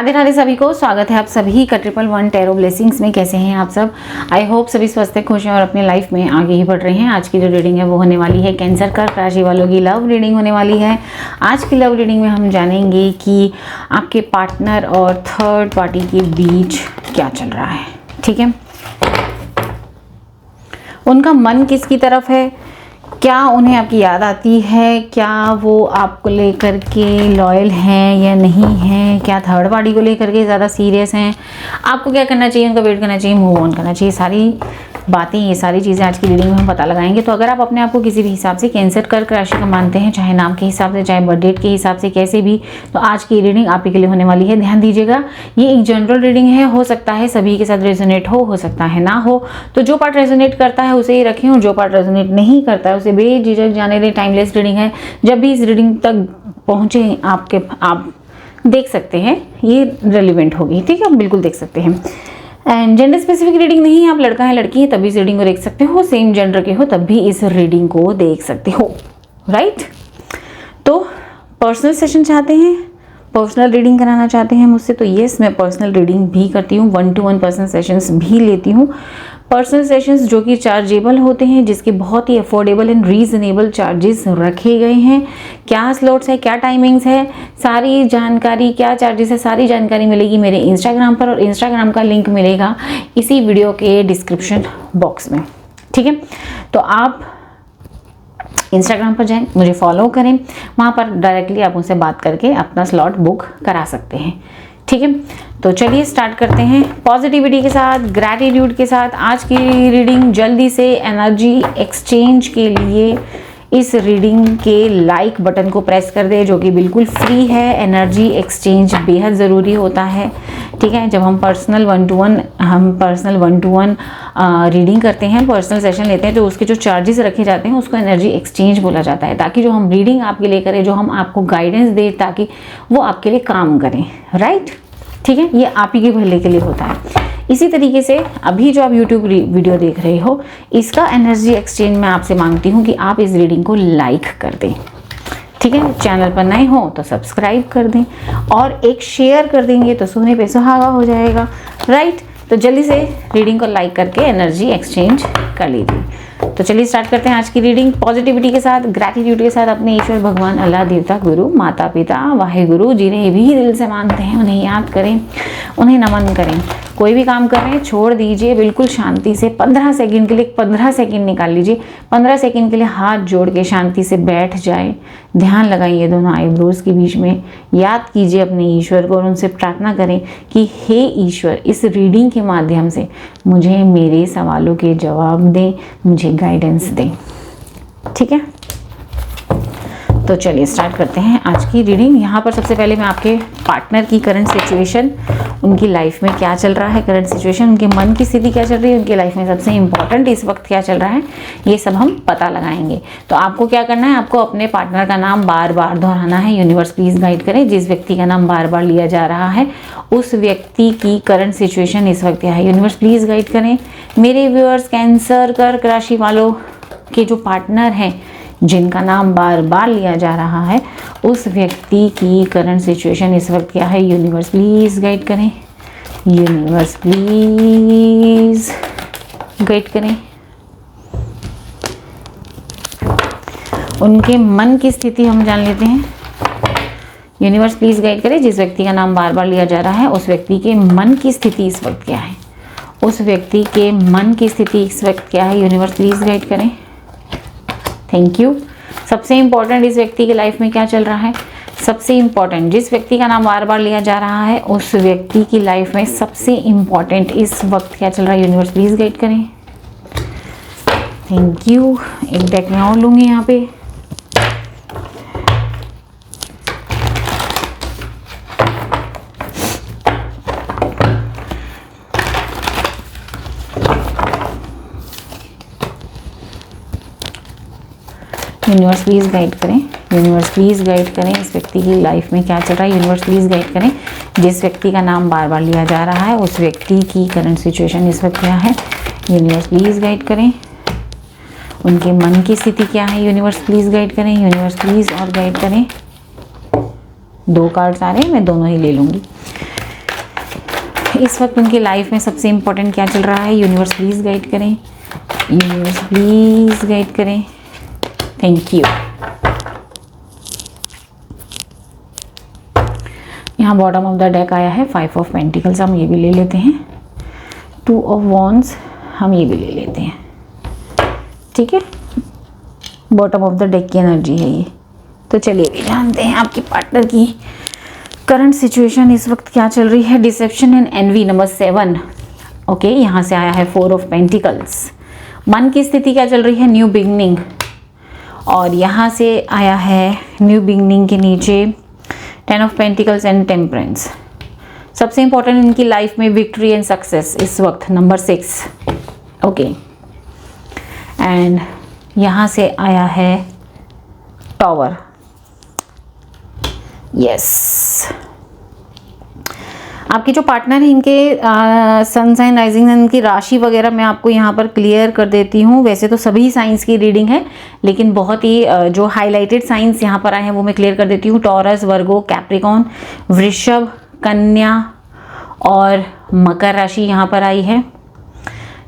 राधे राधे सभी को, स्वागत है आप सभी का 111 टैरो ब्लेसिंग्स में। कैसे हैं आप सब? आई होप सभी स्वस्थ हैं, खुश हैं और अपने लाइफ में आगे ही बढ़ रहे हैं। आज की जो रीडिंग है वो होने वाली है कैंसर कर्क राशि वालों की लव रीडिंग होने वाली है। आज की लव रीडिंग में हम जानेंगे कि आपके पार्टनर और थर्ड पार्टी के बीच क्या चल रहा है। ठीक है, उनका मन किसकी तरफ है, क्या उन्हें आपकी याद आती है, क्या वो आपको लेकर के लॉयल हैं या नहीं है, क्या थर्ड पार्टी को लेकर के ज़्यादा सीरियस हैं, आपको क्या करना चाहिए, उनका वेट करना चाहिए, मूव ऑन करना चाहिए। सारी बातें, ये सारी चीज़ें आज की रीडिंग में हम पता लगाएंगे। तो अगर आप अपने आप को किसी भी हिसाब से कैंसर कर्क राशि का मानते हैं, चाहे नाम के हिसाब से, चाहे बर्थ डेट के हिसाब से, कैसे भी, तो आज की रीडिंग आप ही के लिए होने वाली है। ध्यान दीजिएगा, ये एक जनरल रीडिंग है, हो सकता है सभी के साथ रेजोनेट हो सकता है ना हो। तो जो पार्ट रेजोनेट करता है उसे ही रखें और जो पार्ट रेजोनेट नहीं करता है उसे बेझिझक जाने दें। टाइमलेस रीडिंग है, जब भी इस रीडिंग तक पहुँचे आप देख सकते हैं, ये रेलिवेंट होगी। ठीक है, आप बिल्कुल देख सकते हैं। एंड जेंडर स्पेसिफिक रीडिंग नहीं है, आप लड़का है लड़की है तभी इस रीडिंग को देख सकते हो, सेम जेंडर के हो तब भी इस रीडिंग को देख सकते हो। राइट, तो पर्सनल सेशन चाहते हैं, पर्सनल रीडिंग कराना चाहते हैं मुझसे, तो येस, मैं पर्सनल रीडिंग भी करती हूँ, 1-to-1 पर्सनल सेशंस भी लेती हूँ। पर्सनल सेशंस जो कि चार्जेबल होते हैं, जिसके बहुत ही अफोर्डेबल एंड रीजनेबल चार्जेस रखे गए हैं। क्या स्लॉट्स है, क्या टाइमिंग्स है, सारी जानकारी, क्या चार्जेस है, सारी जानकारी मिलेगी मेरे इंस्टाग्राम पर, और इंस्टाग्राम का लिंक मिलेगा इसी वीडियो के डिस्क्रिप्शन बॉक्स में। ठीक है, तो आप इंस्टाग्राम पर जाएं, मुझे फॉलो करें, वहाँ पर डायरेक्टली आप उनसे बात करके अपना स्लॉट बुक करा सकते हैं। ठीक है, तो चलिए स्टार्ट करते हैं पॉजिटिविटी के साथ, ग्रैटिट्यूड के साथ। आज की रीडिंग जल्दी से एनर्जी एक्सचेंज के लिए इस रीडिंग के लाइक बटन को प्रेस कर दे, जो कि बिल्कुल फ्री है। एनर्जी एक्सचेंज बेहद ज़रूरी होता है। ठीक है, जब हम पर्सनल 1-to-1 रीडिंग करते हैं, पर्सनल सेशन लेते हैं, तो उसके जो चार्जेस रखे जाते हैं उसको एनर्जी एक्सचेंज बोला जाता है, ताकि जो हम रीडिंग आपके लिए करें, जो हम आपको गाइडेंस दे, ताकि वो आपके लिए काम करें। राइट, ठीक है, ये आप ही के भले के लिए होता है। इसी तरीके से अभी जो आप YouTube वीडियो देख रहे हो, इसका एनर्जी एक्सचेंज मैं आपसे मांगती हूँ कि आप इस रीडिंग को लाइक कर दें। ठीक है, चैनल पर नए हो तो सब्सक्राइब कर दें और एक शेयर कर देंगे तो सोने पे सुहागा हो जाएगा। राइट, तो जल्दी से रीडिंग को लाइक करके एनर्जी एक्सचेंज कर लीजिए। तो चलिए स्टार्ट करते हैं आज की रीडिंग पॉजिटिविटी के साथ, ग्रैटिट्यूड के साथ। अपने ईश्वर भगवान, अल्लाह, देवता, गुरु, माता पिता, वाहेगुरु, जिन्हें भी दिल से मानते हैं उन्हें याद करें, उन्हें नमन करें। कोई भी काम कर रहे हैं छोड़ दीजिए बिल्कुल शांति से, 15 सेकंड के लिए 15 सेकंड निकाल लीजिए। 15 सेकंड के लिए हाथ जोड़ के शांति से बैठ जाए, ध्यान लगाइए दोनों आईब्रोज के बीच में, याद कीजिए अपने ईश्वर को और उनसे प्रार्थना करें कि हे ईश्वर, इस रीडिंग के माध्यम से मुझे मेरे सवालों के जवाब दें, मुझे गाइडेंस दें। ठीक है, तो चलिए स्टार्ट करते हैं आज की रीडिंग। यहाँ पर सबसे पहले मैं आपके पार्टनर की करंट सिचुएशन, उनकी लाइफ में क्या चल रहा है, करंट सिचुएशन, उनके मन की स्थिति क्या चल रही है, उनकी लाइफ में सबसे इम्पॉर्टेंट इस वक्त क्या चल रहा है, ये सब हम पता लगाएंगे। तो आपको क्या करना है, आपको अपने पार्टनर का नाम बार बार दोहराना है। यूनिवर्स प्लीज गाइड करें, जिस व्यक्ति का नाम बार बार लिया जा रहा है उस व्यक्ति की करंट सिचुएशन इस वक्त क्या है। यूनिवर्स प्लीज गाइड करें मेरे व्यूअर्स, कैंसर कर्क राशि वालों के जो पार्टनर हैं, जिनका नाम बार बार लिया जा रहा है, उस व्यक्ति की करंट सिचुएशन इस वक्त क्या है। यूनिवर्स प्लीज गाइड करें, यूनिवर्स प्लीज गाइड करें। उनके मन की स्थिति हम जान लेते हैं। यूनिवर्स प्लीज गाइड करें, जिस व्यक्ति का नाम बार बार लिया जा रहा है उस व्यक्ति के मन की स्थिति इस वक्त क्या है। उस व्यक्ति के मन की स्थिति इस वक्त क्या है। यूनिवर्स प्लीज गाइड करें। Thank you. सबसे इम्पोर्टेंट, इस व्यक्ति की लाइफ में क्या चल रहा है। सबसे इम्पोर्टेंट, जिस व्यक्ति का नाम बार बार लिया जा रहा है उस व्यक्ति की लाइफ में सबसे इम्पोर्टेंट इस वक्त क्या चल रहा है। यूनिवर्स प्लीज गाइड करें। Thank you. एक डेक मैं और लूँगी यहाँ पे। यूनिवर्स प्लीज गाइड करें, यूनिवर्स प्लीज गाइड करें, इस व्यक्ति की लाइफ में क्या चल रहा है। यूनिवर्स प्लीज गाइड करें, जिस व्यक्ति का नाम बार बार लिया जा रहा है उस व्यक्ति की करंट सिचुएशन इस वक्त क्या है। यूनिवर्स प्लीज गाइड करें। उनके मन की स्थिति क्या है। यूनिवर्स प्लीज गाइड करें, यूनिवर्स प्लीज और गाइड करें। 2 कार्ड्स आ रहे हैं, मैं दोनों ही ले लूँगी। इस वक्त उनकी लाइफ में सबसे इम्पोर्टेंट क्या चल रहा है? यूनिवर्स प्लीज़ गाइड करें, यूनिवर्स प्लीज़ गाइड करें। Thank you. यहाँ बॉटम ऑफ द डेक आया है 5 ऑफ पेंटिकल्स, हम ये भी ले लेते हैं। 2 ऑफ वॉन्ड्स, हम ये भी ले लेते हैं। ठीक है, बॉटम ऑफ द डेक की एनर्जी है ये। तो चलिए भी जानते हैं आपके पार्टनर की करंट सिचुएशन इस वक्त क्या चल रही है। Deception and envy number 7। Okay, यहाँ से आया है 4 ऑफ पेंटिकल्स। मन की स्थिति क्या चल रही है? New beginning. और यहाँ से आया है न्यू बिगनिंग के नीचे 10 ऑफ पेंटिकल्स एंड टेम्परेंस। सबसे इंपॉर्टेंट इनकी लाइफ में विक्ट्री एंड सक्सेस इस वक्त नंबर 6। ओके, एंड यहाँ से आया है टॉवर। यस, आपके जो पार्टनर हैं इनके सन साइन, राइजिंग साइन, इनकी राशि वगैरह मैं आपको यहाँ पर क्लियर कर देती हूँ। वैसे तो सभी साइंस की रीडिंग है, लेकिन बहुत ही जो हाईलाइटेड साइंस यहाँ पर आए हैं वो मैं क्लियर कर देती हूँ। टॉरस, वर्गो, कैप्रिकॉन, वृषभ, कन्या और मकर राशि यहाँ पर आई है।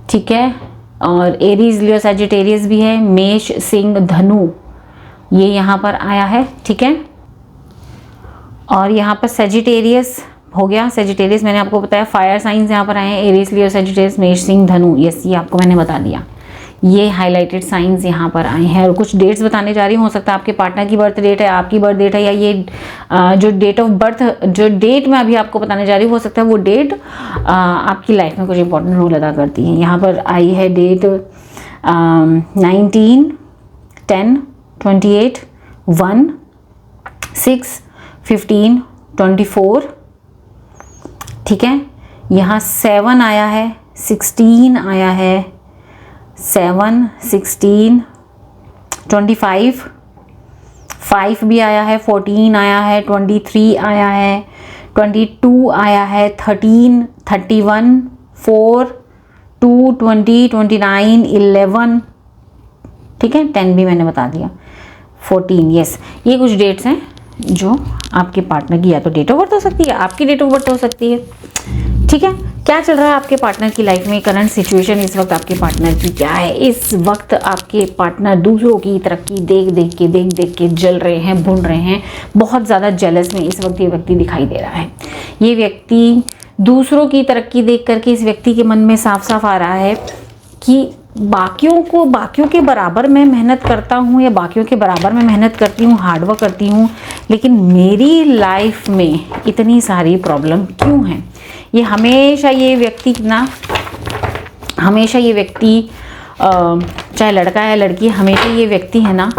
ठीक है, और एरीज, लियो, सजिटेरियस भी है। मेष, सिंह, धनु ये यहाँ पर आया है। ठीक है, और यहाँ पर सजिटेरियस हो गया। सजिटेरियस मैंने आपको बताया। फायर साइंस यहाँ पर आए हैं, एरीज, लियो, सजिटेरियस, मेष, सिंह, धनु। यस, ये आपको मैंने बता दिया। ये हाईलाइटेड साइंस यहाँ पर आए हैं। और कुछ डेट्स बताने जा रही हूँ, हो सकता है आपके पार्टनर की बर्थ डेट है, आपकी बर्थ डेट है, या ये जो डेट ऑफ बर्थ, जो डेट मैं अभी आपको बताने जा रही हूँ, हो सकता है वो डेट आपकी लाइफ में कुछ इंपॉर्टेंट रोल अदा करती है। यहाँ पर आई है डेट 19, 10, 28, 1, 6, 15, 24। ठीक है, यहाँ 7 आया है, 16 आया है, 7, 16, 25, 5 भी आया है, 14 आया है, 23 आया है, 22 आया है, 13, 31, 4, 2, 20, 29, 11। ठीक है, 10 भी मैंने बता दिया, 14। यस, ये कुछ डेट्स हैं जो आपके पार्टनर की या तो डेट ऑफ बर्थ हो सकती है, आपकी डेट ऑफ बर्थ हो सकती है। ठीक है, क्या चल रहा है आपके पार्टनर की लाइफ में? करंट सिचुएशन इस वक्त आपके पार्टनर की क्या है? इस वक्त आपके पार्टनर दूसरों की तरक्की देख देख के जल रहे हैं, भुन रहे हैं। बहुत ज़्यादा जेलस में इस वक्त ये व्यक्ति दिखाई दे रहा है। ये व्यक्ति दूसरों की तरक्की देख करके इस व्यक्ति के मन में साफ साफ आ रहा है कि बाकियों के बराबर मैं मेहनत करता हूँ, या बाकियों के बराबर मैं मेहनत करती हूँ, हार्डवर्क करती हूँ, लेकिन मेरी लाइफ में इतनी सारी प्रॉब्लम क्यों हैं? ये हमेशा ये व्यक्ति चाहे लड़का है लड़की, हमेशा ये व्यक्ति है ना,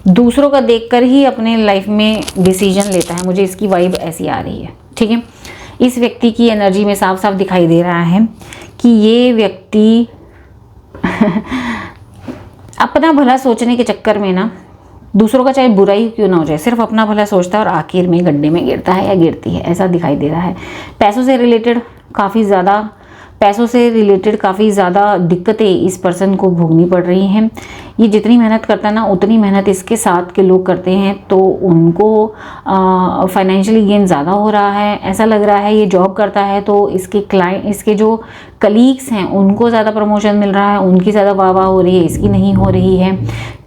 दूसरों का देखकर ही अपने लाइफ में डिसीजन लेता है। मुझे इसकी वाइब ऐसी आ रही है। ठीक है, इस व्यक्ति की एनर्जी में साफ साफ दिखाई दे रहा है कि ये व्यक्ति अपना भला सोचने के चक्कर में ना, दूसरों का चाहे बुरा ही क्यों ना हो जाए, सिर्फ अपना भला सोचता है और आखिर में गड्ढे में गिरता है या गिरती है, ऐसा दिखाई दे रहा है। पैसों से रिलेटेड काफ़ी ज़्यादा दिक्कतें इस पर्सन को भोगनी पड़ रही हैं। ये जितनी मेहनत करता है ना, उतनी मेहनत इसके साथ के लोग करते हैं, तो उनको फाइनेंशियली गेन ज़्यादा हो रहा है, ऐसा लग रहा है। ये जॉब करता है तो इसके जो कलीग्स हैं उनको ज़्यादा प्रमोशन मिल रहा है, उनकी ज़्यादा वाह हो रही है, इसकी नहीं हो रही है।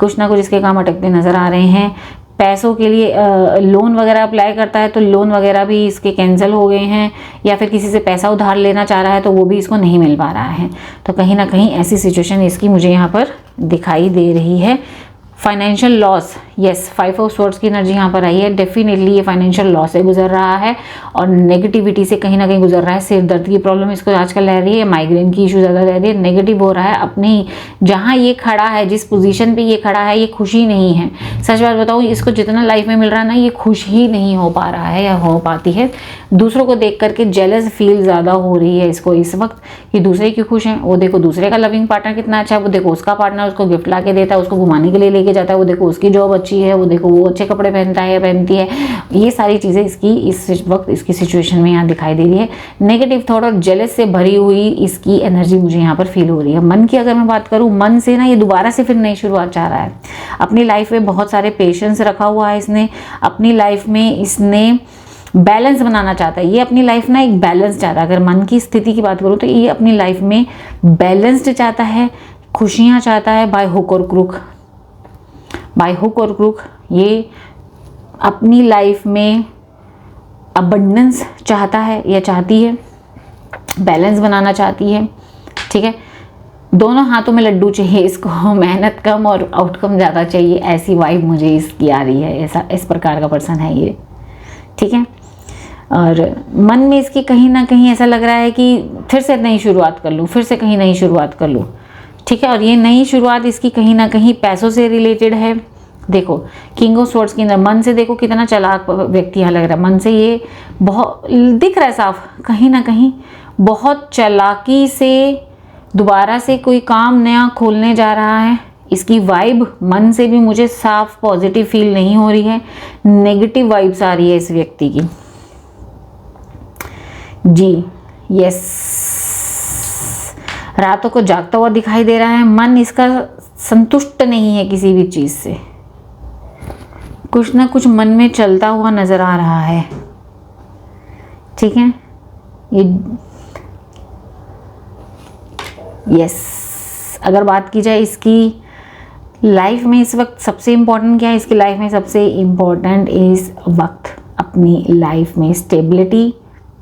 कुछ ना कुछ इसके काम अटकते नज़र आ रहे हैं। पैसों के लिए लोन वगैरह अप्लाई करता है तो लोन वगैरह भी इसके कैंसिल हो गए हैं, या फिर किसी से पैसा उधार लेना चाह रहा है तो वो भी इसको नहीं मिल पा रहा है। तो कहीं ना कहीं ऐसी सिचुएशन इसकी मुझे यहाँ पर दिखाई दे रही है। Financial loss, yes, 5 of swords की एनर्जी यहाँ पर आई है। डेफिनेटली ये फाइनेंशियल लॉस से गुजर रहा है और नेगेटिविटी से कहीं ना कहीं गुजर रहा है। सिर दर्द की प्रॉब्लम इसको आजकल रह रही है, माइग्रेन की इशू ज़्यादा रह रही है, नेगेटिव हो रहा है। अपने जहाँ ये खड़ा है, जिस पोजीशन पे ये खड़ा है, ये खुशी नहीं है। सच बात बताऊँ, इसको जितना लाइफ में मिल रहा है ना, ये खुश ही नहीं हो पा रहा है या हो पाती है। दूसरों को देख करके जेलस फील ज़्यादा हो रही है इसको इस वक्त कि दूसरे क्यों खुश हैं। वो देखो दूसरे का लविंग पार्टनर कितना अच्छा है, वो देखो उसका पार्टनर उसको गिफ्ट ला के देता है, उसको घुमाने के लिए लेके जाता है, वो देखो उसकी जॉब अच्छी है, वो देखो वो अच्छे कपड़े पहनता है या पहनती है। ये सारी चीज़ें इसकी इस वक्त इसकी सिचुएशन में यहाँ दिखाई दे रही है। नेगेटिव थॉट और जेलस से भरी हुई इसकी एनर्जी मुझे यहाँ पर फील हो रही है। मन की अगर मैं बात करूँ, मन से ना ये दोबारा से फिर नई शुरुआत चाह रहा है। अपनी लाइफ में बहुत सारे पेशेंस रखा हुआ है इसने, अपनी लाइफ में इसने बैलेंस बनाना चाहता है, ये अपनी लाइफ ना एक बैलेंस चाहता है। अगर मन की स्थिति की बात करूँ तो ये अपनी लाइफ में बैलेंस्ड चाहता है, खुशियाँ चाहता है, बाय हुक और क्रुक। बाय हुक और क्रुक ये अपनी लाइफ में अबंडेंस चाहता है या चाहती है, बैलेंस बनाना चाहती है, ठीक है। दोनों हाथों में लड्डू चाहिए इसको, मेहनत कम और आउटकम ज़्यादा चाहिए, ऐसी वाइब मुझे इसकी आ रही है। ऐसा इस प्रकार का पर्सन है ये, ठीक है। और मन में इसकी कहीं ना कहीं ऐसा लग रहा है कि फिर से नई शुरुआत कर लूँ, फिर से कहीं नई शुरुआत कर लूँ, ठीक है। और ये नई शुरुआत इसकी कहीं ना कहीं पैसों से रिलेटेड है। देखो किंग ऑफ स्वॉर्ड्स के अंदर मन से देखो कितना चालाक व्यक्ति यहाँ लग रहा है। मन से ये बहुत दिख रहा है साफ, कहीं ना कहीं बहुत चालाकी से दोबारा से कोई काम नया खोलने जा रहा है। इसकी वाइब मन से भी मुझे साफ पॉजिटिव फील नहीं हो रही है, नेगेटिव वाइब्स आ रही है इस व्यक्ति की जी। यस, रातों को जागता हुआ दिखाई दे रहा है। मन इसका संतुष्ट नहीं है किसी भी चीज से, कुछ ना कुछ मन में चलता हुआ नजर आ रहा है, ठीक है। ये यस, अगर बात की जाए इसकी लाइफ में इस वक्त सबसे इम्पोर्टेंट क्या है, इसकी लाइफ में सबसे इम्पोर्टेंट इस वक्त अपनी लाइफ में स्टेबिलिटी,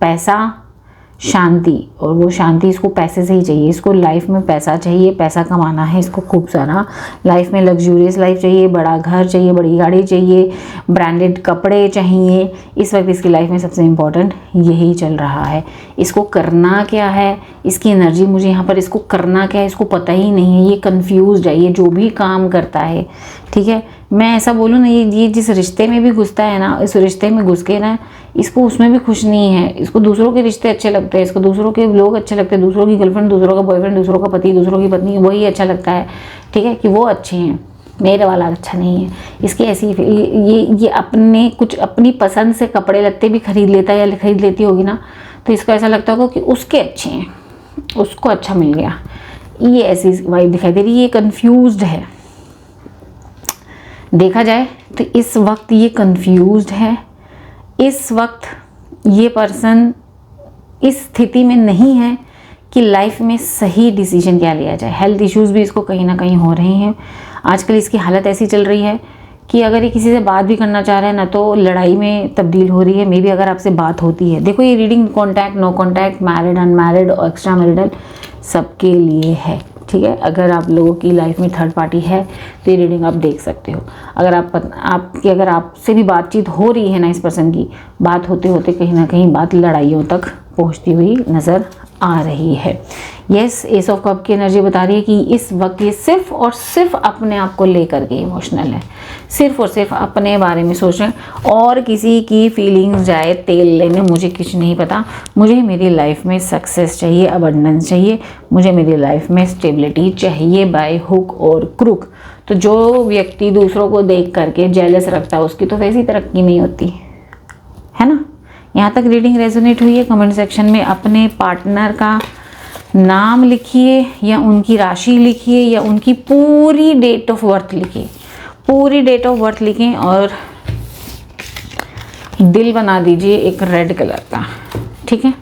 पैसा, शांति। और वो शांति इसको पैसे से ही चाहिए। इसको लाइफ में पैसा चाहिए, पैसा कमाना है इसको खूब सारा। लाइफ में लग्जूरियस लाइफ चाहिए, बड़ा घर चाहिए, बड़ी गाड़ी चाहिए, ब्रांडेड कपड़े चाहिए। इस वक्त इसकी लाइफ में सबसे इम्पोर्टेंट यही चल रहा है। इसको करना क्या है, इसकी एनर्जी मुझे यहाँ पर इसको करना क्या है इसको पता ही नहीं है। ये कंफ्यूज्ड है, ये जो भी काम करता है, ठीक है। मैं ऐसा बोलूँ ना, ये जिस रिश्ते में भी घुसता है ना, इस रिश्ते में घुस के ना इसको उसमें भी खुश नहीं है। इसको दूसरों के रिश्ते अच्छे लगते हैं, इसको दूसरों के लोग अच्छे लगते हैं, दूसरों की गर्लफ्रेंड, दूसरों का बॉयफ्रेंड, दूसरों का पति, दूसरों की पत्नी, वही अच्छा लगता है, ठीक है, कि वो अच्छे हैं, मेरे वाला अच्छा नहीं है। इसकी ऐसी ये अपने कुछ अपनी पसंद से कपड़े लत्ते भी खरीद लेता है या खरीद लेती होगी ना, तो इसको ऐसा लगता होगा कि उसके अच्छे हैं, उसको अच्छा मिल गया। ये ऐसी वाइब दिखाई दे रही है। ये कंफ्यूज्ड है, देखा जाए तो इस वक्त ये कंफ्यूज्ड है। इस वक्त ये पर्सन इस स्थिति में नहीं है कि लाइफ में सही डिसीजन क्या लिया जाए। हेल्थ इश्यूज़ भी इसको कहीं ना कहीं हो रहे हैं। आजकल इसकी हालत ऐसी चल रही है कि अगर ये किसी से बात भी करना चाह रहा है ना, तो लड़ाई में तब्दील हो रही है। मे बी अगर आपसे बात होती है, देखो ये reading contact, no contact, married, unmarried और एक्स्ट्रा मैरिडल सबके लिए है, ठीक है। अगर आप लोगों की लाइफ में थर्ड पार्टी है तो ये रीडिंग आप देख सकते हो। अगर अगर आपसे भी बातचीत हो रही है ना, इस पर्सन की बात होते होते कहीं ना कहीं बात लड़ाइयों तक पहुंचती हुई नज़र आ रही है। यस, एस ऑफ कप की एनर्जी बता रही है कि इस वक्त ये सिर्फ और सिर्फ अपने आप को लेकर के इमोशनल है, सिर्फ और सिर्फ अपने बारे में सोच रहे हैं और किसी की फीलिंग्स जाए तेल लेने मुझे कुछ नहीं पता। मुझे मेरी लाइफ में सक्सेस चाहिए, अबंडेंस चाहिए, मुझे मेरी लाइफ में स्टेबिलिटी चाहिए बाय हुक और क्रुक। तो जो व्यक्ति दूसरों को देख करके जेलस रखता है उसकी तो वैसी तरक्की नहीं होती है ना। यहाँ तक रीडिंग रेजोनेट हुई है? कमेंट सेक्शन में अपने पार्टनर का नाम लिखिए या उनकी राशि लिखिए या उनकी पूरी डेट ऑफ बर्थ लिखिए, पूरी डेट ऑफ बर्थ लिखें और दिल बना दीजिए एक रेड कलर का, ठीक है।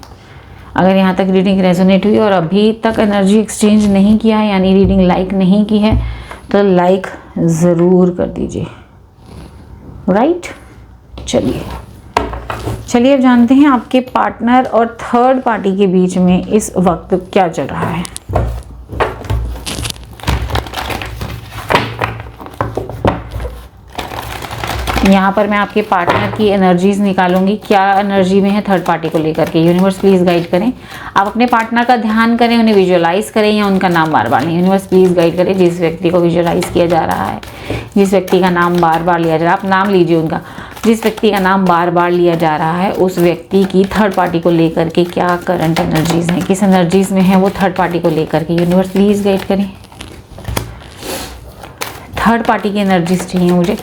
अगर यहाँ तक रीडिंग रेजोनेट हुई और अभी तक एनर्जी एक्सचेंज नहीं किया है, यानी रीडिंग लाइक नहीं की है, तो लाइक ज़रूर कर दीजिए, राइट। चलिए अब जानते हैं आपके पार्टनर और थर्ड पार्टी के बीच में इस वक्त क्या चल रहा है। यहाँ पर मैं आपके पार्टनर की एनर्जीज निकालूंगी, क्या एनर्जी में है थर्ड पार्टी को लेकर के। यूनिवर्स प्लीज गाइड करें। आप अपने पार्टनर का ध्यान करें, उन्हें विजुअलाइज करें या उनका नाम बार बार नहीं। यूनिवर्स प्लीज गाइड करें जिस व्यक्ति को विजुअलाइज किया जा रहा है, जिस व्यक्ति का नाम बार बार लिया जा रहा है, आप नाम लीजिए उनका, जिस व्यक्ति का नाम बार बार लिया जा रहा है, उस व्यक्ति की थर्ड पार्टी को लेकर के क्या करंट एनर्जीज हैं, किस एनर्जीज में है वो थर्ड पार्टी को लेकर के। यूनिवर्स प्लीज गाइड करें। थर्ड पार्टी की एनर्जीज चाहिए मुझे।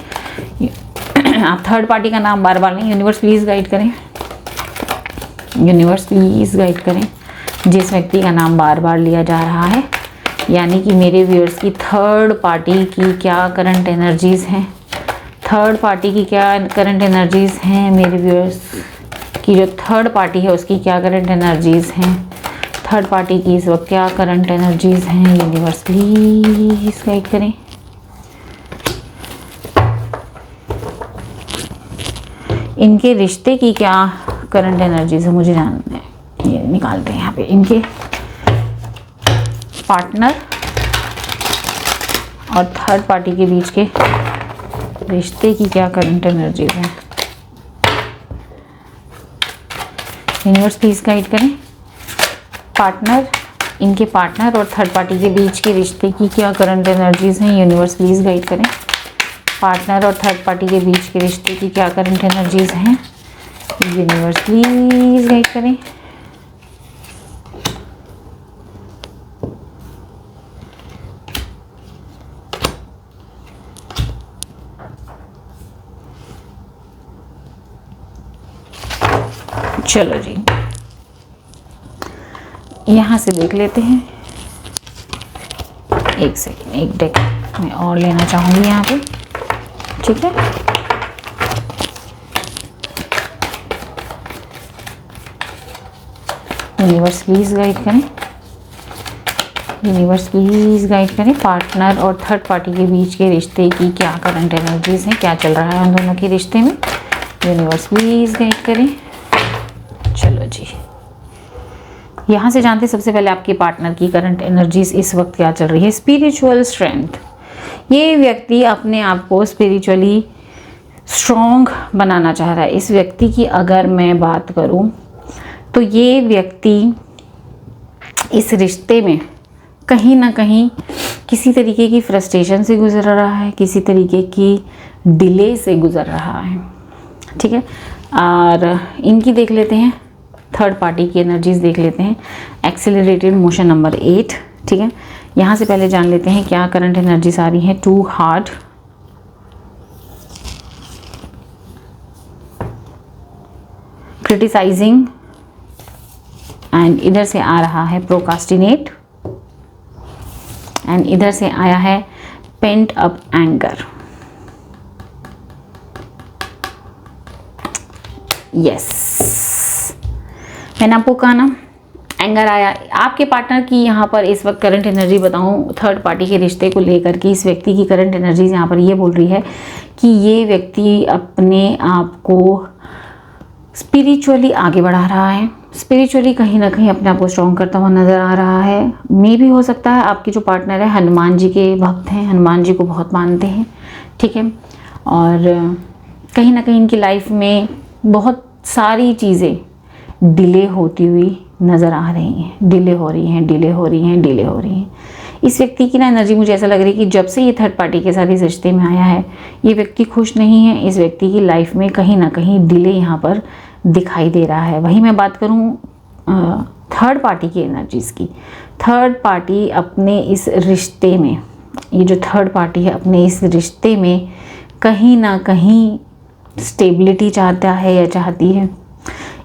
आप थर्ड पार्टी का नाम बार बार नहीं, यूनिवर्स प्लीज गाइड करें। यूनिवर्स प्लीज गाइड करें जिस व्यक्ति का नाम बार बार लिया जा रहा है, यानी कि मेरे व्यूअर्स की थर्ड पार्टी की क्या करंट एनर्जीज हैं, थर्ड पार्टी की क्या करंट एनर्जीज हैं मेरे व्यूअर्स। कि जो थर्ड पार्टी है उसकी क्या करंट एनर्जीज हैं, थर्ड पार्टी की इस वक्त क्या करंट एनर्जीज हैं। यूनिवर्स प्लीज गाइड करें। इनके रिश्ते की क्या करंट एनर्जीज है मुझे जानना है। ये निकालते हैं यहाँ पे, इनके पार्टनर और थर्ड पार्टी के बीच के रिश्ते की क्या करंट एनर्जीज है। यूनिवर्स प्लीज गाइड करें। पार्टनर, इनके पार्टनर और थर्ड पार्टी के बीच के रिश्ते की क्या करंट एनर्जीज हैं। यूनिवर्स प्लीज गाइड करें। पार्टनर और थर्ड पार्टी के बीच के रिश्ते की क्या करंट एनर्जीज हैं। यूनिवर्स प्लीज गाइड करें। चलो जी, यहाँ से देख लेते हैं। एक सेकेंड, एक डेक मैं और लेना चाहूँगी यहाँ पे, ठीक है। यूनिवर्स प्लीज गाइड करें। यूनिवर्स प्लीज गाइड करें। पार्टनर और थर्ड पार्टी के बीच के रिश्ते की क्या करंट एनर्जीज हैं, क्या चल रहा है उन दोनों के रिश्ते में। यूनिवर्स प्लीज गाइड करें। चलो जी, यहाँ से जानते सबसे पहले आपके पार्टनर की करंट एनर्जीज इस वक्त क्या चल रही है। स्पिरिचुअल स्ट्रेंथ, ये व्यक्ति अपने आप को स्पिरिचुअली स्ट्रॉन्ग बनाना चाह रहा है। इस व्यक्ति की अगर मैं बात करूँ तो ये व्यक्ति इस रिश्ते में कहीं ना कहीं किसी तरीके की फ्रस्ट्रेशन से गुजर रहा है, किसी तरीके की डिले से गुजर रहा है, ठीक है। और इनकी देख लेते हैं, थर्ड पार्टी की एनर्जीज देख लेते हैं। एक्सेलरेटेड मोशन नंबर 8, ठीक है। यहाँ से पहले जान लेते हैं क्या करंट एनर्जीज आ रही हैं। 2 हार्ट, क्रिटिसाइजिंग, एंड इधर से आ रहा है प्रोकास्टिनेट, एंड इधर से आया है पेंट अप एंगर। यस, मैंने आपको कहा ना एंगर आया। आपके पार्टनर की यहाँ पर इस वक्त करंट एनर्जी बताऊँ थर्ड पार्टी के रिश्ते को लेकर के, इस व्यक्ति की करंट एनर्जीज यहाँ पर ये बोल रही है कि ये व्यक्ति अपने आप को स्पिरिचुअली आगे बढ़ा रहा है, स्पिरिचुअली कहीं ना कहीं अपने आप को स्ट्रॉन्ग करता हुआ नज़र आ रहा है। मे भी हो सकता है आपके जो पार्टनर है हनुमान जी के भक्त हैं, हनुमान जी को बहुत मानते हैं, ठीक है। और कहीं ना कहीं इनकी लाइफ में बहुत सारी चीज़ें डिले होती हुई नज़र आ रही हैं, डिले हो रही हैं, डिले हो रही हैं, डिले हो रही हैं। इस व्यक्ति की ना एनर्जी मुझे ऐसा लग रही है कि जब से ये थर्ड पार्टी के साथ इस रिश्ते में आया है ये व्यक्ति खुश नहीं है। इस व्यक्ति की लाइफ में कहीं ना कहीं डिले यहाँ पर दिखाई दे रहा है। वहीं मैं बात करूँ थर्ड पार्टी की एनर्जीज़ की, थर्ड पार्टी अपने इस रिश्ते में, ये जो थर्ड पार्टी है अपने इस रिश्ते में कहीं ना कहीं स्टेबिलिटी चाहता है या चाहती है।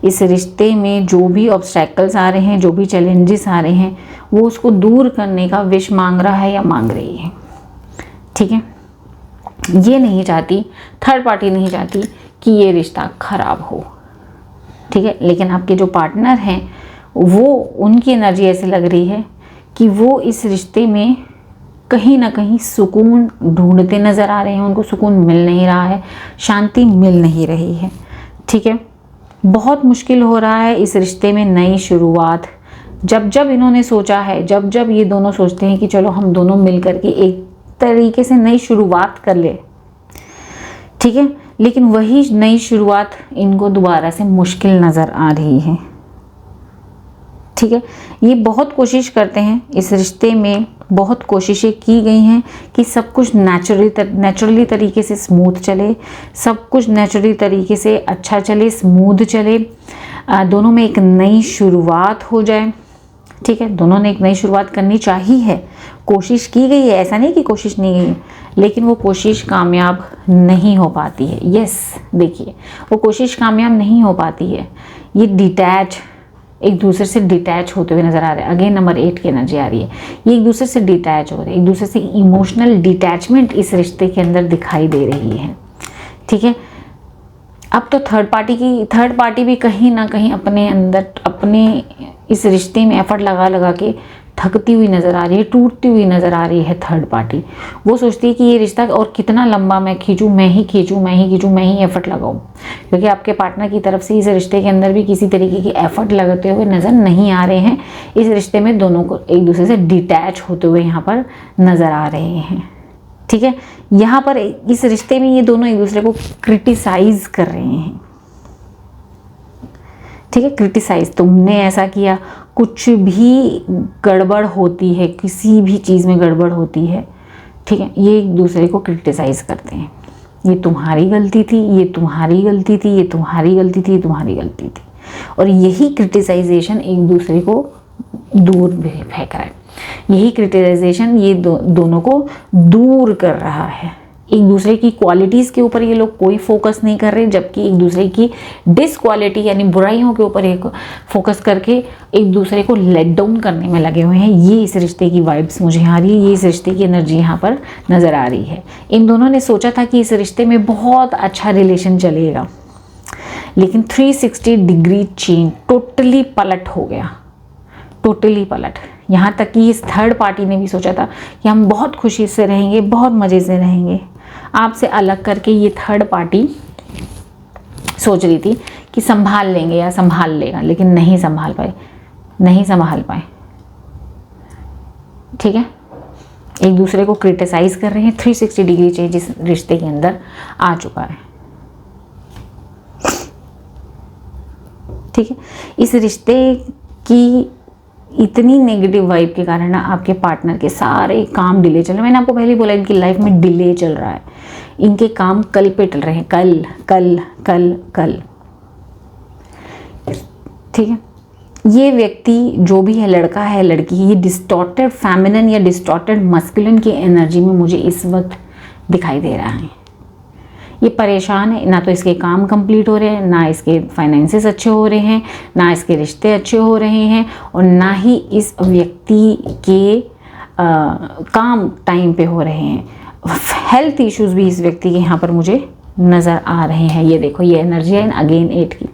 इस रिश्ते में जो भी ऑब्स्टैकल्स आ रहे हैं, जो भी चैलेंजेस आ रहे हैं, वो उसको दूर करने का विश मांग रहा है या मांग रही है, ठीक है। ये नहीं चाहती, थर्ड पार्टी नहीं चाहती कि ये रिश्ता खराब हो, ठीक है। लेकिन आपके जो पार्टनर हैं वो, उनकी एनर्जी ऐसे लग रही है कि वो इस रिश्ते में कहीं ना कहीं सुकून ढूंढते नज़र आ रहे हैं। उनको सुकून मिल नहीं रहा है, शांति मिल नहीं रही है, ठीक है। बहुत मुश्किल हो रहा है इस रिश्ते में नई शुरुआत। जब जब इन्होंने सोचा है, जब जब ये दोनों सोचते हैं कि चलो हम दोनों मिल करके एक तरीके से नई शुरुआत कर ले, ठीक है, लेकिन वही नई शुरुआत इनको दोबारा से मुश्किल नज़र आ रही है, ठीक है। ये बहुत कोशिश करते हैं इस रिश्ते में, बहुत कोशिशें की गई हैं कि सब कुछ नेचुरली तरीके से स्मूथ चले, सब कुछ नेचुरली तरीके से अच्छा चले, स्मूथ चले, दोनों में एक नई शुरुआत हो जाए, ठीक है। दोनों ने एक नई शुरुआत करनी चाहिए है, कोशिश की गई है, ऐसा नहीं कि कोशिश नहीं गई, लेकिन वो कोशिश कामयाब नहीं हो पाती है। यस, देखिए वो कोशिश कामयाब नहीं हो पाती है। ये डिटैच, एक दूसरे से डिटैच होते हुए नज़र आ रहे हैं। अगेन नंबर 8 की एनर्जी आ रही है, ये एक दूसरे से डिटैच हो रहे हैं, एक दूसरे से इमोशनल डिटैचमेंट इस रिश्ते के अंदर दिखाई दे रही है, ठीक है। अब तो थर्ड पार्टी भी कहीं ना कहीं अपने अंदर अपने इस रिश्ते में एफर्ट लगा लगा के थकती हुई नज़र आ रही है, टूटती हुई नज़र आ रही है थर्ड पार्टी। वो सोचती है कि ये रिश्ता और कितना लंबा मैं खींचूं, मैं ही एफर्ट लगाऊं, क्योंकि आपके पार्टनर की तरफ से इस रिश्ते के अंदर भी किसी तरीके की एफर्ट लगाते हुए नज़र नहीं आ रहे हैं। इस रिश्ते में दोनों को एक दूसरे से डिटैच होते हुए यहाँ पर नज़र आ रहे हैं। ठीक है, यहाँ पर इस रिश्ते में ये दोनों एक दूसरे को क्रिटिसाइज कर रहे हैं। ठीक है, क्रिटिसाइज, तुमने ऐसा किया, कुछ भी गड़बड़ होती है, किसी भी चीज़ में गड़बड़ होती है, ठीक है, ये एक दूसरे को क्रिटिसाइज करते हैं। ये तुम्हारी गलती थी, ये तुम्हारी गलती थी, ये तुम्हारी गलती थी, ये तुम्हारी गलती थी। और यही क्रिटिसाइजेशन एक दूसरे को दूर फेंक रहा है। यही क्रिटिसाइजेशन ये दोनों को दूर कर रहा है। एक दूसरे की क्वालिटीज़ के ऊपर ये लोग कोई फोकस नहीं कर रहे, जबकि एक दूसरे की डिसक्वालिटी यानी बुराइयों के ऊपर एक फोकस करके एक दूसरे को लेट डाउन करने में लगे हुए हैं। ये इस रिश्ते की वाइब्स मुझे आ रही है, ये इस रिश्ते की एनर्जी यहाँ पर नज़र आ रही है। इन दोनों ने सोचा था कि इस रिश्ते में बहुत अच्छा रिलेशन चलेगा, लेकिन 360 डिग्री चेंज, टोटली पलट हो गया, टोटली पलट। यहाँ तक कि इस थर्ड पार्टी ने भी सोचा था कि हम बहुत खुशी से रहेंगे, बहुत मज़े से रहेंगे। आपसे अलग करके ये थर्ड पार्टी सोच रही थी कि संभाल लेंगे या संभाल लेगा, लेकिन नहीं संभाल पाए। ठीक है, एक दूसरे को क्रिटिसाइज कर रहे हैं। 360 डिग्री चेंज इस रिश्ते के अंदर आ चुका है। ठीक है, इस रिश्ते की इतनी नेगेटिव वाइब के कारण ना आपके पार्टनर के सारे काम डिले चल रहे हैं। मैंने आपको पहले बोला इनकी लाइफ में डिले चल रहा है, इनके काम कल पे टल रहे हैं, कल कल कल कल। ठीक है, ये व्यक्ति जो भी है, लड़का है लड़की, ये डिस्टॉर्टेड फेमिनिन या डिस्टॉर्टेड मस्कुलिन की एनर्जी में मुझे इस वक्त दिखाई दे रहा है। ये परेशान है, ना तो इसके काम कंप्लीट हो रहे हैं, ना इसके फाइनेंसेस अच्छे हो रहे हैं, ना इसके रिश्ते अच्छे हो रहे हैं, और ना ही इस व्यक्ति के काम टाइम पे हो रहे हैं। हेल्थ इश्यूज भी इस व्यक्ति के यहाँ पर मुझे नज़र आ रहे हैं। ये देखो, ये एनर्जी है अगेन 8 की।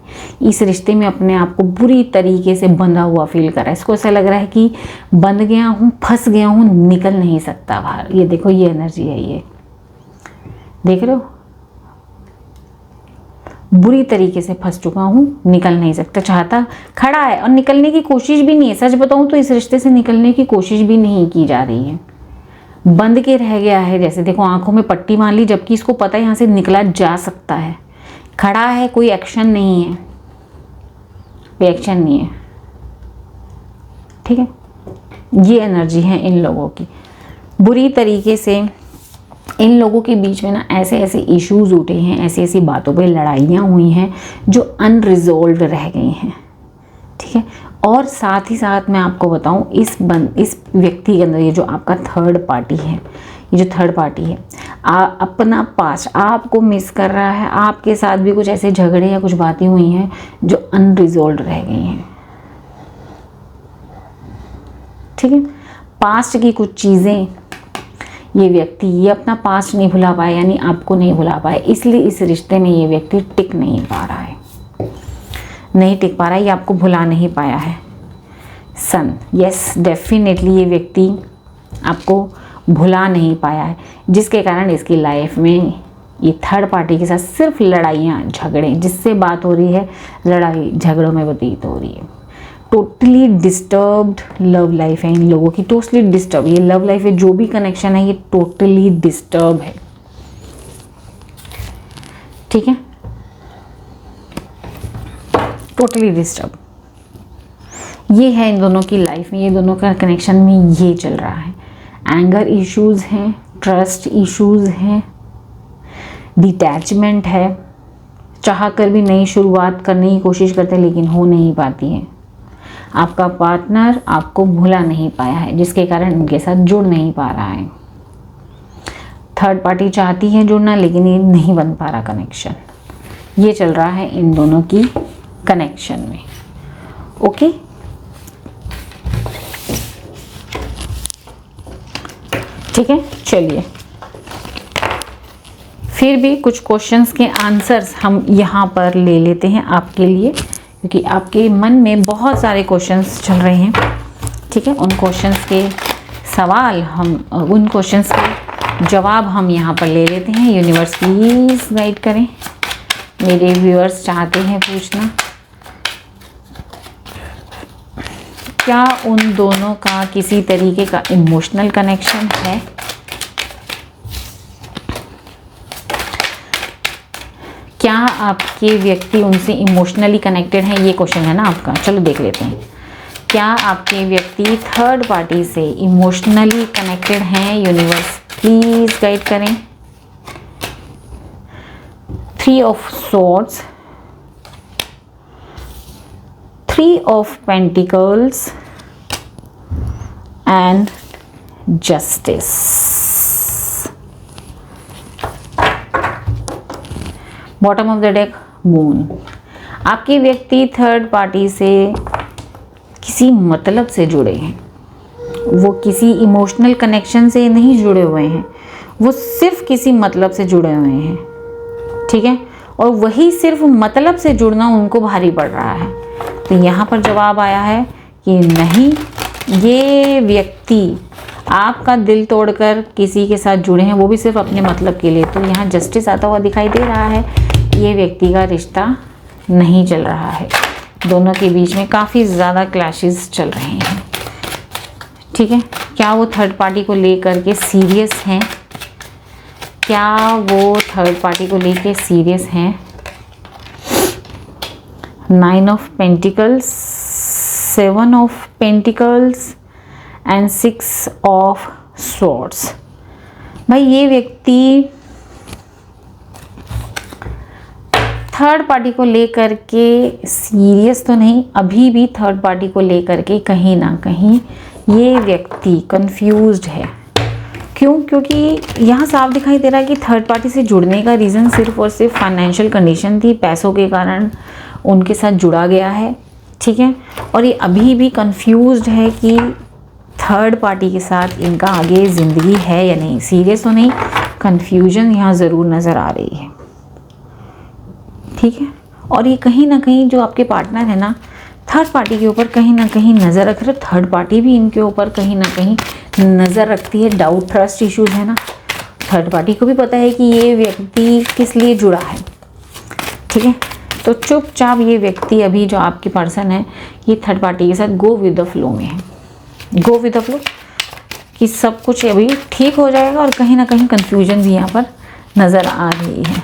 इस रिश्ते में अपने आप को बुरी तरीके से बंधा हुआ फील कर रहा है। इसको ऐसा लग रहा है कि बंध गया हूँ, फंस गया हूँ, निकल नहीं सकता बाहर। ये देखो, ये एनर्जी है, ये देख रहे हो, बुरी तरीके से फंस चुका हूँ, निकल नहीं सकता, चाहता खड़ा है और निकलने की कोशिश भी नहीं है। सच बताऊँ तो इस रिश्ते से निकलने की कोशिश भी नहीं की जा रही है, बंद के रह गया है। जैसे देखो, आंखों में पट्टी मान ली, जबकि इसको पता है यहाँ से निकला जा सकता है। खड़ा है, कोई एक्शन नहीं है, कोई एक्शन नहीं है। ठीक है, ये एनर्जी है इन लोगों की। बुरी तरीके से इन लोगों के बीच में ना ऐसे ऐसे इश्यूज उठे हैं, ऐसी ऐसी बातों पे लड़ाइयाँ हुई हैं जो अनरिजॉल्व रह गई हैं। ठीक है, और साथ ही साथ मैं आपको बताऊं, इस व्यक्ति के अंदर, ये जो आपका थर्ड पार्टी है, ये जो थर्ड पार्टी है, अपना पास्ट आपको मिस कर रहा है। आपके साथ भी कुछ ऐसे झगड़े या कुछ बातें हुई हैं जो अनरिजॉल्व रह गई हैं। ठीक है, पास्ट की कुछ चीज़ें, ये व्यक्ति ये अपना पास्ट नहीं भुला पाया, यानी आपको नहीं भुला पाया, इसलिए इस रिश्ते में ये व्यक्ति टिक नहीं पा रहा है, नहीं टिक पा रहा है, ये आपको भुला नहीं पाया है। सन, यस डेफिनेटली ये व्यक्ति आपको भुला नहीं पाया है, जिसके कारण इसकी लाइफ में ये थर्ड पार्टी के साथ सिर्फ लड़ाइयाँ झगड़े, जिससे बात हो रही है लड़ाई झगड़ों में व्यतीत हो रही है। टोटली डिस्टर्ब्ड लव लाइफ है इन लोगों की, टोटली डिस्टर्ब। ये लव लाइफ है, जो भी कनेक्शन है, ये टोटली डिस्टर्ब है। ठीक है, टोटली डिस्टर्ब ये है इन दोनों की लाइफ में, ये दोनों का कनेक्शन में ये चल रहा है। एंगर इश्यूज हैं, ट्रस्ट इश्यूज हैं, डिटैचमेंट है, चाह कर भी नई शुरुआत करने की कोशिश करते हैं लेकिन हो नहीं पाती है। आपका पार्टनर आपको भुला नहीं पाया है, जिसके कारण उनके साथ जुड़ नहीं पा रहा है। थर्ड पार्टी चाहती है जुड़ना, लेकिन ये नहीं बन पा रहा कनेक्शन। ये चल रहा है इन दोनों की कनेक्शन में। ओके, ठीक है, चलिए फिर भी कुछ क्वेश्चंस के आंसर्स हम यहाँ पर ले लेते हैं आपके लिए, क्योंकि आपके मन में बहुत सारे क्वेश्चंस चल रहे हैं। ठीक है, उन क्वेश्चंस के सवाल हम, उन क्वेश्चंस के जवाब हम यहाँ पर ले लेते हैं। यूनिवर्स प्लीज़ गाइड करें, मेरे व्यूअर्स चाहते हैं पूछना, क्या उन दोनों का किसी तरीके का इमोशनल कनेक्शन है? क्या आपके व्यक्ति उनसे इमोशनली कनेक्टेड हैं? ये क्वेश्चन है ना आपका। चलो देख लेते हैं। क्या आपके व्यक्ति थर्ड पार्टी से इमोशनली कनेक्टेड हैं? यूनिवर्स प्लीज गाइड करें। 3 of swords, 3 of pentacles and justice. Bottom of the deck moon. आपके व्यक्ति थर्ड पार्टी से किसी मतलब से जुड़े हैं, वो किसी इमोशनल कनेक्शन से नहीं जुड़े हुए हैं, वो सिर्फ किसी मतलब से जुड़े हुए हैं। ठीक है, और वही सिर्फ मतलब से जुड़ना उनको भारी पड़ रहा है। तो यहाँ पर जवाब आया है कि नहीं, ये व्यक्ति आपका दिल तोड़कर किसी के साथ जुड़े हैं, वो भी सिर्फ अपने मतलब के लिए। तो यहाँ जस्टिस आता हुआ दिखाई दे रहा है। ये व्यक्ति का रिश्ता नहीं चल रहा है, दोनों के बीच में काफ़ी ज़्यादा क्लैशेस चल रहे हैं। ठीक है, क्या वो थर्ड पार्टी को लेकर के सीरियस हैं? क्या वो थर्ड पार्टी को लेकर सीरियस हैं? 9 of pentacles, 7 of pentacles and 6 of swords. भाई ये व्यक्ति थर्ड पार्टी को लेकर के सीरियस तो नहीं, अभी भी थर्ड पार्टी को लेकर के कहीं ना कहीं ये व्यक्ति कंफ्यूज्ड है। क्यों? क्योंकि यहाँ साफ दिखाई दे रहा है कि थर्ड पार्टी से जुड़ने का रीज़न सिर्फ और सिर्फ फाइनेंशियल कंडीशन थी, पैसों के कारण उनके साथ जुड़ा गया है। ठीक है, और ये अभी भी कंफ्यूज्ड है कि थर्ड पार्टी के साथ इनका आगे ज़िंदगी है या नहीं। सीरियस तो नहीं, कंफ्यूजन यहाँ ज़रूर नज़र आ रही है। ठीक है, और ये कहीं ना कहीं जो आपके पार्टनर है ना, थर्ड पार्टी के ऊपर कहीं ना कहीं नज़र रख रहे, थर्ड पार्टी भी इनके ऊपर कहीं ना कहीं नज़र रखती है। डाउट, ट्रस्ट इश्यूज है ना, थर्ड पार्टी को भी पता है कि ये व्यक्ति किस लिए जुड़ा है। ठीक है, तो चुपचाप ये व्यक्ति अभी जो आपकी पर्सन है, ये थर्ड पार्टी के साथ गो विद द फ्लो में है। गो विद द फ्लो कि सब कुछ अभी ठीक हो जाएगा, और कहीं ना कहीं कंफ्यूजन भी यहाँ पर नज़र आ रही है।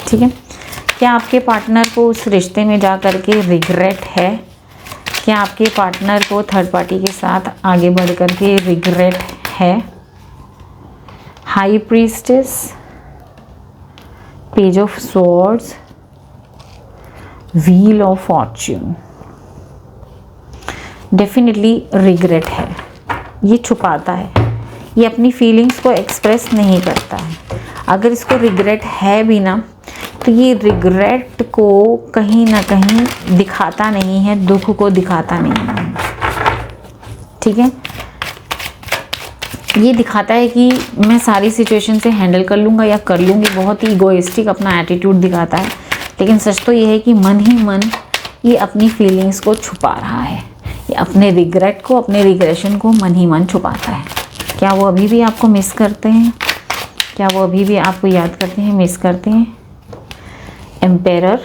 ठीक है, क्या आपके पार्टनर को उस रिश्ते में जा कर के रिग्रेट है? क्या आपके पार्टनर को थर्ड पार्टी के साथ आगे बढ़ कर के रिग्रेट है? High priestess, page of swords, wheel of Fortune. Definitely regret है। ये छुपाता है, ये अपनी फीलिंग्स को एक्सप्रेस नहीं करता है। अगर इसको रिग्रेट है भी ना, तो ये रिग्रेट को कहीं ना कहीं दिखाता नहीं है, दुख को दिखाता नहीं है। ठीक है, ये दिखाता है कि मैं सारी सिचुएशन से हैंडल कर लूँगा या कर लूँगी, बहुत ही इगोइस्टिक अपना एटीट्यूड दिखाता है। लेकिन सच तो ये है कि मन ही मन ये अपनी फीलिंग्स को छुपा रहा है, ये अपने रिग्रेट को, अपने रिग्रेशन को मन ही मन छुपाता है। क्या वो अभी भी आपको मिस करते हैं? क्या वो अभी भी आपको याद करते हैं, मिस करते हैं? Emperor,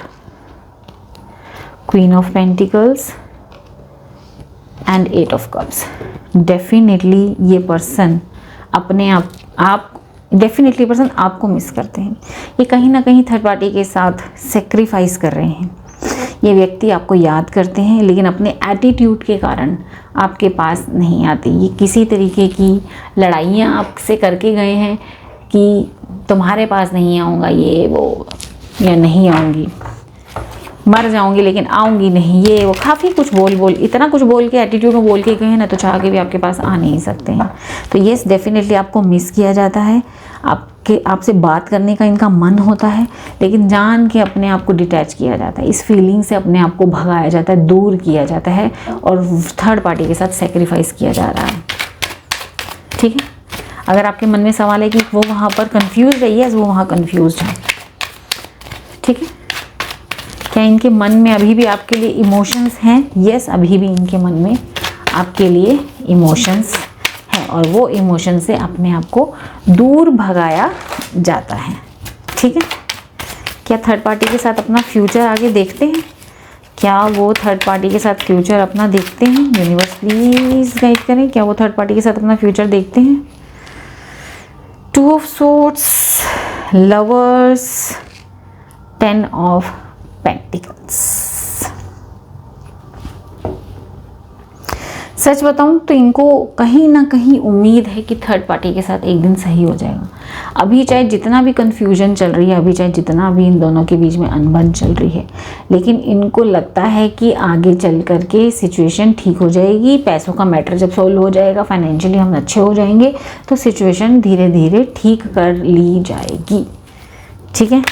queen of pentacles and 8 of cups. Definitely ये पर्सन अपने आप डेफिनेटली पर्सन आपको मिस करते हैं। ये कहीं ना कहीं थर्ड पार्टी के साथ सेक्रीफाइस कर रहे हैं। ये व्यक्ति आपको याद करते हैं, लेकिन अपने एटीट्यूड के कारण आपके पास नहीं आते। ये किसी तरीके की लड़ाइयाँ आपसे करके गए हैं कि तुम्हारे पास नहीं आऊँगा, ये वो, या नहीं आऊँगी, मर जाऊँगी लेकिन आऊँगी नहीं, ये वो, काफ़ी कुछ इतना कुछ बोल के एटीट्यूड में बोल के गए हैं ना, तो चाह के भी आपके पास आ नहीं सकते हैं। तो येस, डेफिनेटली आपको मिस किया जाता है, आपसे बात करने का इनका मन होता है, लेकिन जान के अपने आप को डिटैच किया जाता है, इस फीलिंग से अपने आप को भगाया जाता है, दूर किया जाता है, और थर्ड पार्टी के साथ सेक्रीफाइस किया जा रहा है। ठीक है, अगर आपके मन में सवाल है कि वो वहाँ पर कंफ्यूज है, यस वो वहाँ कंफ्यूज है, ठीक है। क्या इनके मन में अभी भी आपके लिए इमोशंस हैं? यस, अभी भी इनके मन में आपके लिए इमोशंस हैं और वो इमोशन से अपने आप को दूर भगाया जाता है, ठीक है। क्या थर्ड पार्टी के साथ अपना फ्यूचर आगे देखते हैं? क्या वो थर्ड पार्टी के साथ फ्यूचर अपना देखते हैं? यूनिवर्स प्लीज गाइड करें, क्या वो थर्ड पार्टी के साथ अपना फ्यूचर देखते हैं? 2 of swords, lovers, 10 of pentacles. सच बताऊं तो इनको कहीं ना कहीं उम्मीद है कि थर्ड पार्टी के साथ एक दिन सही हो जाएगा। अभी चाहे जितना भी कंफ्यूजन चल रही है, अभी चाहे जितना भी इन दोनों के बीच में अनबन चल रही है, लेकिन इनको लगता है कि आगे चल करके सिचुएशन ठीक हो जाएगी। पैसों का मैटर जब सॉल्व हो जाएगा, फाइनेंशियली हम अच्छे हो जाएंगे, तो सिचुएशन धीरे धीरे ठीक कर ली जाएगी, ठीक है।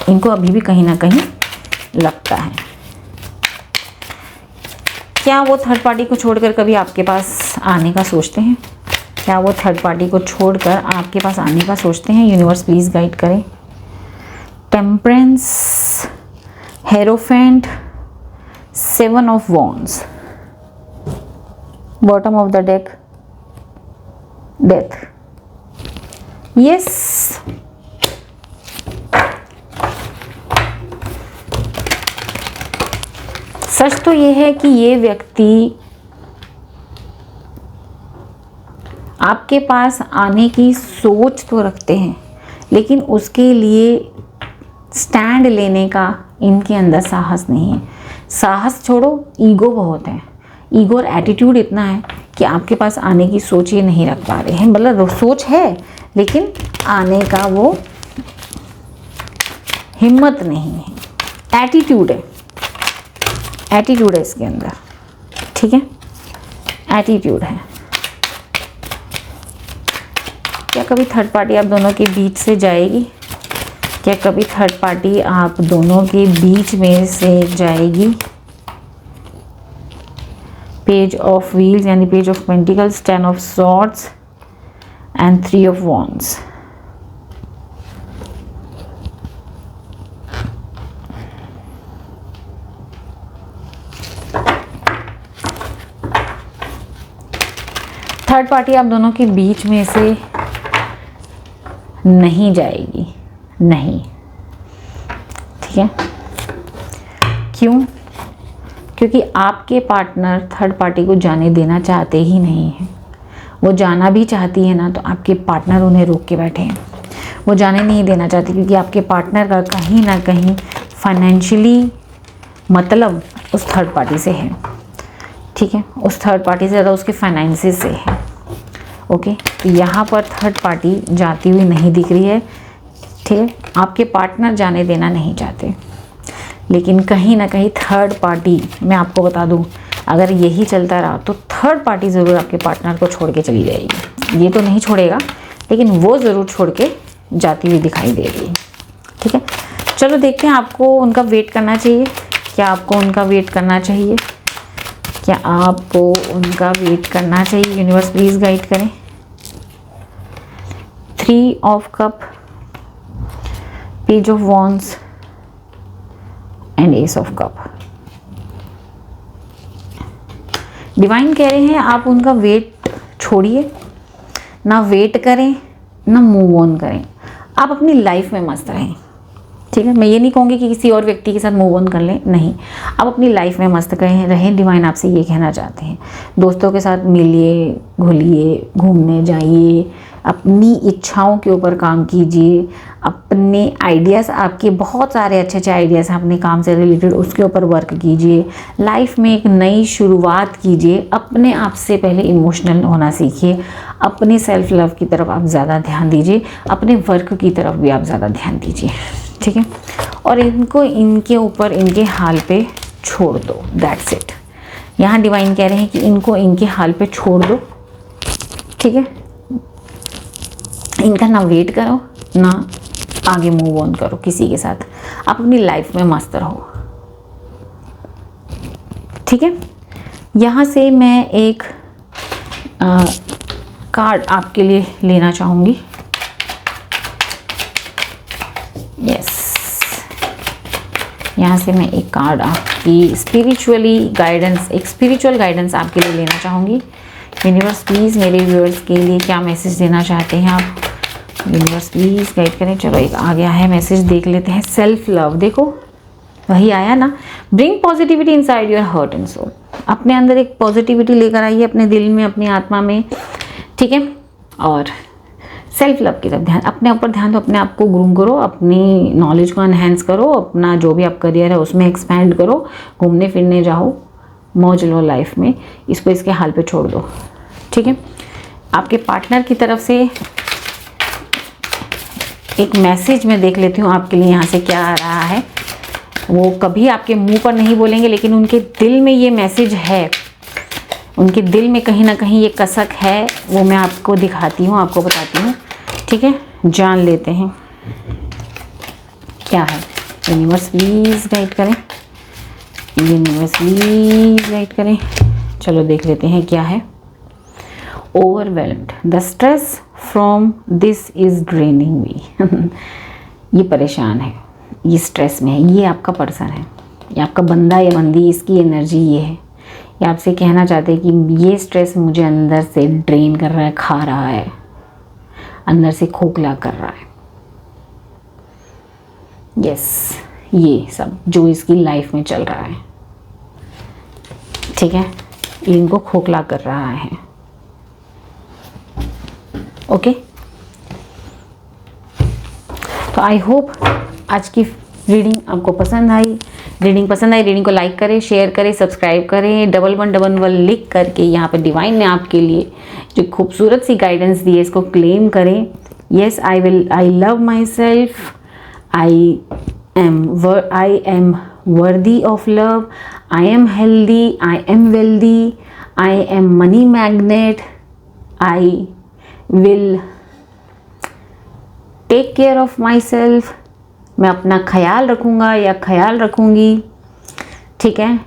इनको अभी भी कहीं ना कहीं लगता है। क्या वो थर्ड पार्टी को छोड़कर कभी आपके पास आने का सोचते हैं? क्या वो थर्ड पार्टी को छोड़कर आपके पास आने का सोचते हैं? यूनिवर्स प्लीज गाइड करें। Temperance, hierophant, 7 of wands, bottom of the deck, death. Yes, सच तो ये है कि ये व्यक्ति आपके पास आने की सोच तो रखते हैं, लेकिन उसके लिए स्टैंड लेने का इनके अंदर साहस नहीं है। साहस छोड़ो, ईगो बहुत है। ईगो और एटीट्यूड इतना है कि आपके पास आने की सोच ये नहीं रख पा रहे हैं। मतलब सोच है लेकिन आने का वो हिम्मत नहीं है। एटीट्यूड है, एटीट्यूड है इसके अंदर, ठीक है, एटीट्यूड है। क्या कभी थर्ड पार्टी आप दोनों के बीच से जाएगी? क्या कभी थर्ड पार्टी आप दोनों के बीच में से जाएगी? पेज ऑफ व्हील्स यानी page of pentacles, 10 of swords and 3 of wands. Third party आप दोनों के बीच में से नहीं जाएगी, नहीं, ठीक है। क्यों? क्योंकि आपके पार्टनर थर्ड पार्टी को जाने देना चाहते ही नहीं हैं। वो जाना भी चाहती है ना, तो आपके पार्टनर उन्हें रोक के बैठे हैं। वो जाने नहीं देना चाहती क्योंकि आपके पार्टनर का कहीं ना कहीं फाइनेंशियली मतलब उस थर्ड पार्टी से है, ठीक है। उस थर्ड पार्टी से ज़्यादा उसके फाइनेंसेस से है, ओके। तो यहाँ पर थर्ड पार्टी जाती हुई नहीं दिख रही है, ठीक है। आपके पार्टनर जाने देना नहीं चाहते, लेकिन कहीं ना कहीं थर्ड पार्टी, मैं आपको बता दूँ, अगर यही चलता रहा तो थर्ड पार्टी ज़रूर आपके पार्टनर को छोड़ के चली जाएगी। ये तो नहीं छोड़ेगा, लेकिन वो ज़रूर छोड़ के जाती हुई दिखाई दे रही है, ठीक है। चलो देखते हैं, आपको उनका वेट करना चाहिए? क्या आपको उनका वेट करना चाहिए? क्या आपको उनका वेट करना चाहिए? यूनिवर्स प्लीज गाइड करें। 3 of cup, page of wands and S of cup. Divine कह रहे हैं आप उनका वेट छोड़िए, ना वेट करें ना मूव ऑन करें, आप अपनी लाइफ में मस्त रहें, ठीक है। मैं ये नहीं कहूँगी कि किसी और व्यक्ति के साथ मूव ऑन कर लें, नहीं, आप अपनी लाइफ में मस्त रहें। डिवाइन आपसे ये कहना चाहते हैं, दोस्तों के साथ मिलिए, घुलिए, घूमने जाइए, अपनी इच्छाओं के ऊपर काम कीजिए, अपने आइडियाज़, आपके बहुत सारे अच्छे अच्छे आइडियाज़ हैं अपने काम से रिलेटेड, उसके ऊपर वर्क कीजिए। लाइफ में एक नई शुरुआत कीजिए। अपने आप से पहले इमोशनल होना सीखिए। अपने सेल्फ लव की तरफ आप ज़्यादा ध्यान दीजिए, अपने वर्क की तरफ भी आप ज़्यादा ध्यान दीजिए, ठीक है। और इनको इनके ऊपर, इनके हाल पे छोड़ दो, दैट्स इट। यहाँ डिवाइन कह रहे हैं कि इनको इनके हाल पे छोड़ दो, ठीक है। इनका ना वेट करो ना आगे मूव ऑन करो किसी के साथ, आप अपनी लाइफ में मस्त रहो, ठीक है। यहाँ से मैं एक कार्ड आपके लिए लेना चाहूँगी। यस, यहाँ से मैं एक कार्ड आपकी स्पिरिचुअली गाइडेंस, एक स्पिरिचुअल गाइडेंस आपके लिए लेना चाहूँगी। यूनिवर्स प्लीज़ मेरे व्यूअर्स के लिए क्या मैसेज देना चाहते हैं आप? यूनिवर्स प्लीज़ गाइड करें। चलो एक आ गया है मैसेज, देख लेते हैं। सेल्फ लव, देखो वही आया ना, bring positivity inside your heart and soul. अपने अंदर एक पॉजिटिविटी लेकर आइए, अपने दिल में, अपनी आत्मा में, ठीक है। और सेल्फ लव की तरफ ध्यान, अपने ऊपर ध्यान दो, अपने आप को ग्रूम करो, अपनी नॉलेज को एनहेंस करो, अपना जो भी आप करियर है उसमें एक्सपैंड करो, घूमने फिरने जाओ, मौज लो लाइफ में, इसको इसके हाल पे छोड़ दो, ठीक है। आपके पार्टनर की तरफ से एक मैसेज मैं देख लेती हूँ आपके लिए यहाँ से क्या आ रहा है। वो कभी आपके मुंह पर नहीं बोलेंगे, लेकिन उनके दिल में ये मैसेज है, उनके दिल में कहीं ना कहीं ये कसक है, वो मैं आपको दिखाती हूँ, आपको बताती हूँ, ठीक है। जान लेते हैं क्या है। यूनिवर्स प्लीज़ गाइड करें, यूनिवर्स प्लीज़ गाइड करें। चलो देख लेते हैं क्या है। Overwhelmed, the stress from this is draining me. ये परेशान है, ये स्ट्रेस में है, ये आपका पर्सन है, ये आपका बंदा या बंदी, इसकी एनर्जी ये है। ये आपसे कहना चाहते हैं कि ये स्ट्रेस मुझे अंदर से ड्रेन कर रहा है, खा रहा है, अंदर से खोखला कर रहा है। यस, ये सब जो इसकी लाइफ में चल रहा है, ठीक है, इनको खोखला कर रहा है। ओके, तो आई होप आज की रीडिंग आपको पसंद आई। रीडिंग को लाइक करें, शेयर करें, सब्सक्राइब करें। 1111 लिख करके यहाँ पे डिवाइन ने आपके लिए जो खूबसूरत सी गाइडेंस दी है, इसको क्लेम करें। Yes, I love myself, I am worthy of love, I am healthy, I am wealthy, I am money magnet, I will take care of myself. मैं अपना ख्याल रखूँगा या ख्याल रखूँगी, ठीक है।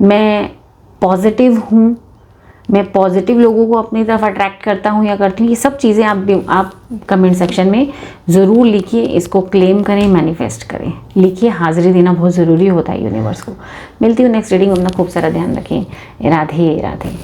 मैं पॉजिटिव हूँ, मैं पॉजिटिव लोगों को अपनी तरफ अट्रैक्ट करता हूँ या करती हूँ। ये सब चीज़ें आप कमेंट सेक्शन में ज़रूर लिखिए, इसको क्लेम करें, मैनिफेस्ट करें, लिखिए। हाज़िरी देना बहुत ज़रूरी होता है यूनिवर्स को। मिलती हूँ नेक्स्ट रीडिंग, अपना खूब सारा ध्यान रखें। राधे राधे।